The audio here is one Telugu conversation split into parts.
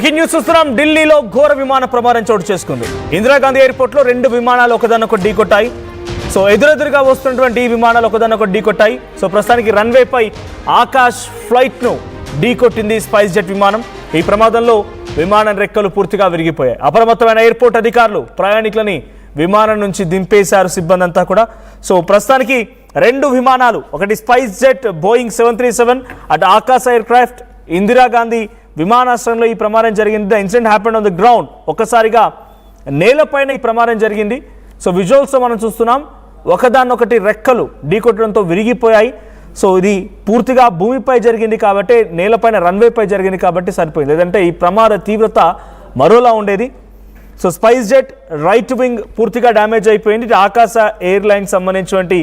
బ్రేకింగ్ న్యూస్ చూస్తున్నాం. ఢిల్లీలో ఘోర విమాన ప్రమాదం చోటు చేసుకుంది. ఇందిరాగాంధీ ఎయిర్పోర్ట్ లో 2 విమానాలు ఒకదానొకటి ఢీకొట్టాయి. సో ఎదురెదురుగా వస్తున్నటువంటి ఈ విమానాలు ఒకదానొకటి ఢీకొట్టాయి. సో ప్రస్తుతానికి రన్వే పై ఆకాష్ ఫ్లైట్ ను ఢీకొట్టింది స్పైస్ జెట్ విమానం. ఈ ప్రమాదంలో విమానం రెక్కలు పూర్తిగా విరిగిపోయాయి. అప్రమత్తమైన ఎయిర్పోర్ట్ అధికారులు ప్రయాణికులని విమానం నుంచి దింపేశారు సిబ్బంది అంతా కూడా. సో ప్రస్తుతానికి 2 విమానాలు, ఒకటి స్పైస్ జెట్ బోయింగ్ 737 అటు ఆకాశ్ ఎయిర్ క్రాఫ్ట్ ఇందిరాగాంధీ విమానాశ్రయంలో ఈ ప్రమాదం జరిగింది. The incident happened on the ground. ఒక్కసారిగా నేలపైన ఈ ప్రమాదం జరిగింది. సో విజువల్స్లో మనం చూస్తున్నాం, ఒకదాన్నొకటి రెక్కలు ఢీకొట్టడంతో విరిగిపోయాయి. సో ఇది పూర్తిగా భూమిపై జరిగింది కాబట్టి, నేలపైన రన్వేపై జరిగింది కాబట్టి సరిపోయింది, లేదంటే ఈ ప్రమాద తీవ్రత మరోలా ఉండేది. So spice jet right wing పూర్తిగా డ్యామేజ్ అయిపోయింది. ఆకాశ ఎయిర్లైన్ సంబంధించినటువంటి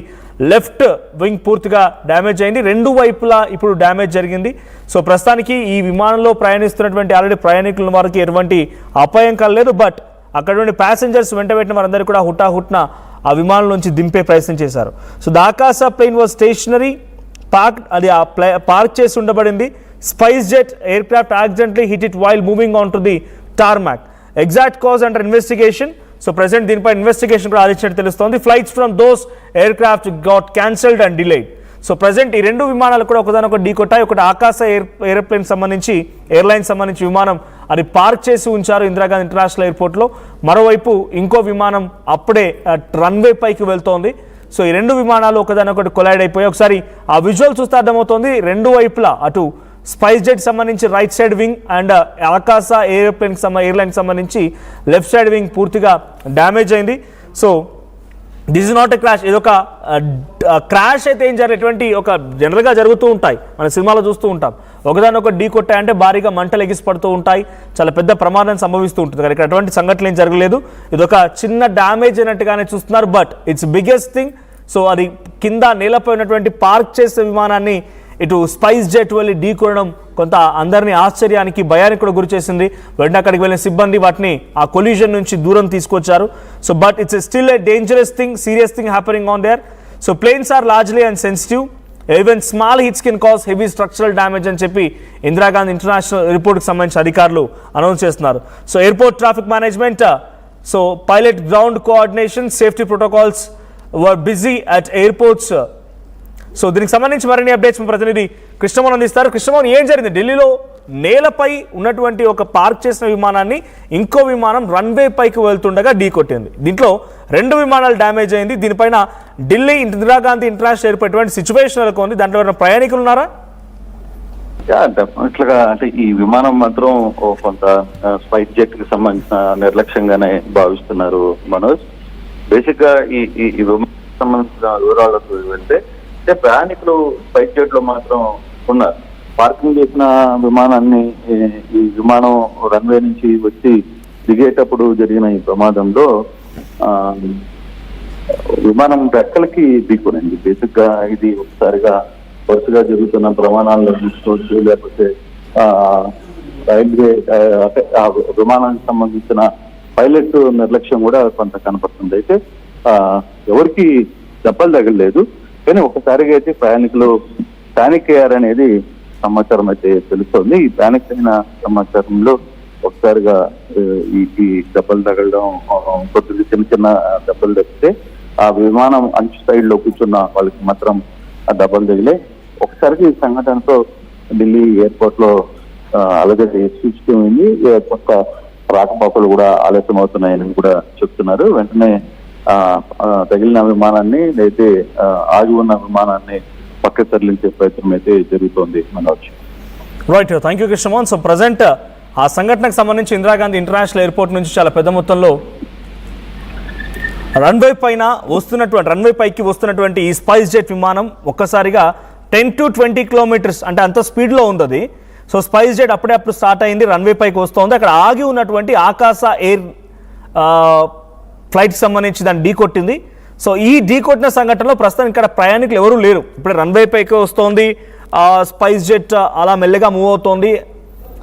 లెఫ్ట్ వింగ్ పూర్తిగా డ్యామేజ్ అయింది. 2 వైపులా ఇప్పుడు డ్యామేజ్ జరిగింది. సో ప్రస్తుతానికి ఈ విమానంలో ప్రయాణిస్తున్నటువంటి ఆల్రెడీ ప్రయాణికుల వారికి ఎటువంటి అపాయం కలలేదు. బట్ అక్కడ ప్యాసింజర్స్ వెంటబెట్టిన వారందరూ కూడా హుటాహుట్న ఆ విమానం నుంచి దింపే ప్రయత్నం చేశారు. So the Akasa plane was stationary park చేసి ఉండబడింది. SpiceJet aircraft accidentally hit it while moving on to the tarmac. Exact cause under investigation. So present దీనిపై ఇన్వెస్టిగేషన్ కూడా ఆదించినట్టు తెలుస్తోంది. Flights from those aircraft got cancelled and delayed. So present ఈ 2 విమానాలు కూడా ఒకదానొకటి ఢీకొట్టాయి. ఒకటి ఆకాశ ఎయిర్ప్లేన్ సంబంధించి ఎయిర్లైన్ సంబంధించి విమానం అది పార్క్ చేసి ఉంచారు ఇందిరాగాంధీ ఇంటర్నేషనల్ ఎయిర్పోర్ట్లో. మరోవైపు ఇంకో విమానం అప్పుడే రన్వే పైకి వెళ్తోంది. సో ఈ 2 విమానాలు ఒకదానొకటి కొలైడ్ అయిపోయి ఒకసారి ఆ విజువల్ చూస్తే అర్థమవుతోంది. 2 వైపులా అటు స్పైస్ జెట్ సంబంధించి రైట్ సైడ్ వింగ్ అండ్ ఆకాశ ఎయిర్లైన్ సంబంధించి లెఫ్ట్ సైడ్ వింగ్ పూర్తిగా డ్యామేజ్ అయింది. So this is not a crash, ఇది ఒక క్రాష్ అయితే ఏం జరిగేటువంటి ఒక జనరల్గా జరుగుతూ ఉంటాయి, మన సినిమాలో చూస్తూ ఉంటాం. ఒకదానొకటి ఢీ కొట్టాయంటే భారీగా మంటలు ఎగిసిపడుతూ ఉంటాయి, చాలా పెద్ద ప్రమాదం సంభవిస్తూ ఉంటుంది. కానీ ఇక్కడ అటువంటి సంఘటనలు ఏం జరగలేదు. ఇది ఒక చిన్న డ్యామేజ్ అయినట్టుగానే చూస్తున్నారు. But it's biggest thing. So అది కింద నేలపై ఉన్నటువంటి పార్క్ చేసే విమానాన్ని ఇటు స్పైస్ జెట్ వెళ్ళి ఢీకొనడం కొంత అందరినీ ఆశ్చర్యానికి భయానికి కూడా గురి చేసింది. వెంటనే అక్కడికి వెళ్ళిన సిబ్బంది వాటిని ఆ కొలిజన్ నుంచి దూరం తీసుకొచ్చారు. So but it's still a dangerous thing, serious thing happening on there. So planes are largely and sensitive, even small hits can cause heavy structural damage అని చెప్పి ఇందిరాగాంధీ ఇంటర్నేషనల్ ఎయిర్పోర్ట్కి సంబంధించిన అధికారులు అనౌన్స్ చేస్తున్నారు. So airport traffic management, so pilot ground coordination, safety protocols were busy at airports. So దీనికి సంబంధించి మరిన్ని అప్డేట్స్ మా ప్రతినిధి కృష్ణమోహన్ అందిస్తారు. కృష్ణమోహన్, ఏం జరిగింది? ఢిల్లీలో నేలపై ఉన్నటువంటి ఒక పార్క్ చేసిన విమానాన్ని ఇంకో విమానం రన్వే పైకి వెళ్తుండగా ఢీకొట్టింది. దీంట్లో 2 విమానాలు డ్యామేజ్ అయింది. దీనిపైన ఢిల్లీ ఇందిరాగాంధీ ఇంటర్నేషనల్ ఎయిర్పోర్ట్ ఎటువంటి సిచ్యువేషన్ నెలకొంది? దాంట్లో ఎవరైనా ప్రయాణికులు ఉన్నారా? డెఫినెట్గా అంటే ఈ విమానం మాత్రం కొంత స్పైస్ జెట్ కి సంబంధించిన నిర్లక్ష్యంగానే భావిస్తున్నారు మనోజ్. బేసిక్ గా ఈ విమానం సంబంధించిన వివరాలకు వెళ్తే ప్రయాణికులు స్పైస్ జెట్ లో మాత్రం ఉన్నారు. పార్కింగ్ చేసిన విమానాన్ని ఈ విమానం రన్వే నుంచి వచ్చి దిగేటప్పుడు జరిగిన ఈ ప్రమాదంలో విమానం రెక్కలకి ఢీకొనింది. బేసిక్ గా ఇది ఒకసారిగా వరుసగా జరుగుతున్న ప్రమాణాలను చూసుకోవచ్చు, లేకపోతే రైల్వే ఆ విమానానికి సంబంధించిన పైలట్ నిర్లక్ష్యం కూడా కొంత కనపడుతుంది. అయితే ఎవరికి దెబ్బలు తగలేదు, కానీ ఒకసారిగా అయితే ప్రయాణికులు ప్యానిక్ అయ్యారనేది సమాచారం అయితే తెలుస్తోంది. ఈ ప్యానిక్ అయిన సమాచారంలో ఒకసారిగా ఈ దెబ్బలు తగలడం, కొద్దిగా చిన్న దెబ్బలు తగ్గితే ఆ విమానం అంచు సైడ్ లో కూర్చున్న వాళ్ళకి మాత్రం ఆ దెబ్బలు తగిలే. ఒకసారికి ఈ సంఘటనతో ఢిల్లీ ఎయిర్పోర్ట్ లో అలాగే సూచిపోయింది. కొత్త రాకపోకలు కూడా ఆలస్యం అవుతున్నాయని కూడా చెప్తున్నారు. వెంటనే తగిలిన విమానాన్ని అయితే ఆగి ఉన్న విమానాన్ని పక్క తరలించే ప్రయత్నం అయితే జరుగుతోంది Manoj. Right, thank you Krishnamohan. So present ఆ సంఘటనకు సంబంధించి ఇందిరాగాంధీ ఇంటర్నేషనల్ ఎయిర్పోర్ట్ నుంచి చాలా పెద్ద మొత్తంలో రన్వే పైకి వస్తున్నటువంటి ఈ స్పైస్ జెట్ విమానం ఒక్కసారిగా 10 to 20 కిలోమీటర్స్ అంటే అంత స్పీడ్లో ఉంది. సో స్పైస్ జెట్ అప్పుడప్పుడు స్టార్ట్ అయింది, రన్వే పైకి వస్తుంది. అక్కడ ఆగి ఉన్నటువంటి ఆకాశ ఎయిర్ ఫ్లైట్కి సంబంధించి దాన్ని ఢీకొట్టింది. సో ఈ ఢీకొట్టిన సంఘటనలో ప్రస్తుతం ఇక్కడ ప్రయాణికులు ఎవరూ లేరు. ఇప్పుడు రన్వే పైకి వస్తోంది, స్పైస్ జెట్ అలా మెల్లగా మూవ్ అవుతోంది.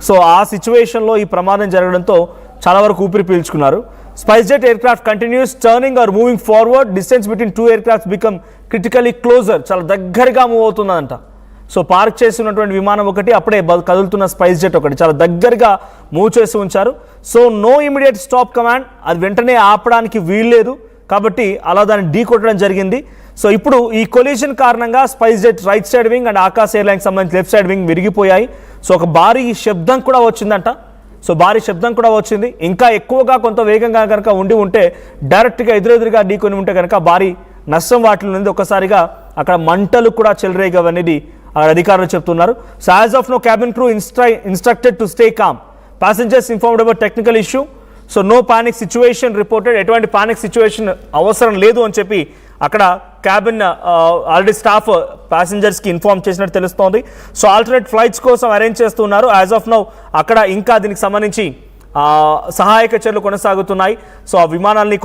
సో ఆ సిచ్యువేషన్లో ఈ ప్రమాదం జరగడంతో చాలా వరకు ఊపిరి పీల్చుకున్నారు. SpiceJet aircraft continues turning or moving forward. Distance between 2 aircrafts become critically closer. చాలా దగ్గరగా మూవ్ అవుతుందంట. సో పార్క్ చేసి ఉన్నటువంటి విమానం ఒకటి, అప్పుడే కదులుతున్న స్పైస్ జెట్ ఒకటి చాలా దగ్గరగా మూవ్ చేసి ఉంచారు. So no immediate stop command, అది వెంటనే ఆపడానికి వీల్లేదు కాబట్టి అలా దాన్ని ఢీ కొట్టడం జరిగింది. సో ఇప్పుడు ఈ కొలిజన్ కారణంగా spice jet right side wing and Akash airlines సంబంధించి లెఫ్ట్ సైడ్ వింగ్ విరిగిపోయాయి. సో ఒక భారీ శబ్దం కూడా వచ్చిందంట. సో భారీ శబ్దం కూడా వచ్చింది. ఇంకా ఎక్కువగా కొంత వేగంగా కనుక ఉంటే డైరెక్ట్గా ఎదురెదురుగా ఢీకొని ఉంటే కనుక భారీ నష్టం వాటిలో ఉంది. ఒక్కసారిగా అక్కడ మంటలు కూడా చెలరేగవనేది అధికారులు చెప్తున్నారు. So as of no cabin crew instructed to stay calm, passengers informed about technical issue. So no panic situation reported, ఎటువంటి పానిక్ సిచ్యువేషన్ అవసరం లేదు అని చెప్పి అక్కడ క్యాబిన్ ఆల్రెడీ స్టాఫ్ ప్యాసింజర్స్కి ఇన్ఫార్మ్ చేసినట్టు తెలుస్తోంది. సో ఆల్టర్నేట్ ఫ్లైట్స్ కోసం అరేంజ్ చేస్తున్నారు. యాజ్ ఆఫ్ నౌ అక్కడ ఇంకా దీనికి సంబంధించి సహాయక చర్యలు కొనసాగుతున్నాయి. సో ఆ విమానాల్ని